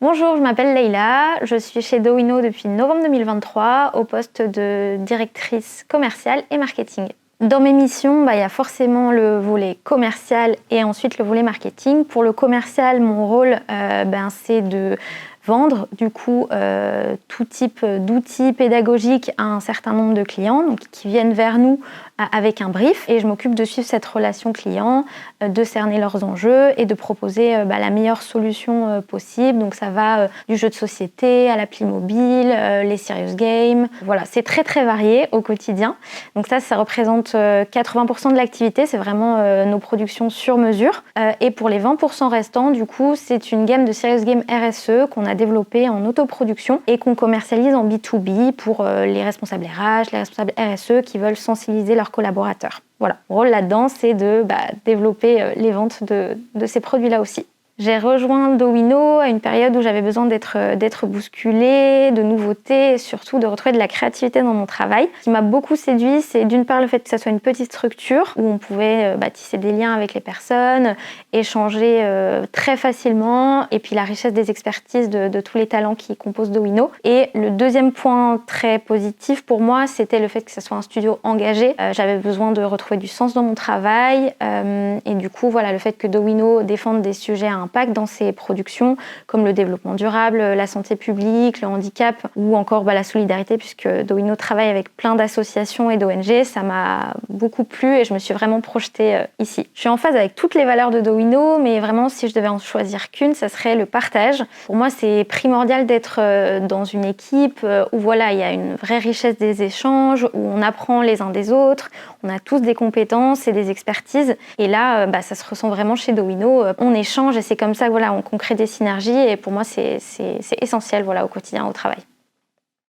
Bonjour, je m'appelle Leïla, je suis chez Dowino depuis novembre 2023 au poste de directrice commerciale et marketing. Dans mes missions, il y a forcément le volet commercial et ensuite le volet marketing. Pour le commercial, mon rôle, c'est de vendre tout type d'outils pédagogiques à un certain nombre de clients donc, qui viennent vers nous avec un brief et je m'occupe de suivre cette relation client, de cerner leurs enjeux et de proposer la meilleure solution possible. Donc ça va du jeu de société à l'appli mobile, les serious games. Voilà, c'est très très varié au quotidien. Donc ça représente 80% de l'activité, c'est vraiment nos productions sur mesure. Et pour les 20% restants, du coup, c'est une gamme de serious games RSE qu'on a développée en autoproduction et qu'on commercialise en B2B pour les responsables RH, les responsables RSE qui veulent sensibiliser leurs collaborateurs. Voilà, mon rôle là-dedans, c'est de développer les ventes de ces produits-là aussi. J'ai rejoint Dowino à une période où j'avais besoin d'être bousculée, de nouveautés et surtout de retrouver de la créativité dans mon travail. Ce qui m'a beaucoup séduit, c'est d'une part le fait que ça soit une petite structure où on pouvait tisser des liens avec les personnes, échanger très facilement et puis la richesse des expertises de tous les talents qui composent Dowino. Et le deuxième point très positif pour moi, c'était le fait que ça soit un studio engagé. J'avais besoin de retrouver du sens dans mon travail et du coup, le fait que Dowino défende des sujets à impact dans ses productions, comme le développement durable, la santé publique, le handicap ou encore la solidarité, puisque Dowino travaille avec plein d'associations et d'ONG. Ça m'a beaucoup plu et je me suis vraiment projetée ici. Je suis en phase avec toutes les valeurs de Dowino, mais vraiment, si je devais en choisir qu'une, ça serait le partage. Pour moi, c'est primordial d'être dans une équipe où il y a une vraie richesse des échanges, où on apprend les uns des autres, on a tous des compétences et des expertises. Et là, ça se ressent vraiment chez Dowino. On échange et c'est comme ça qu'on crée des synergies et pour moi c'est essentiel au quotidien au travail.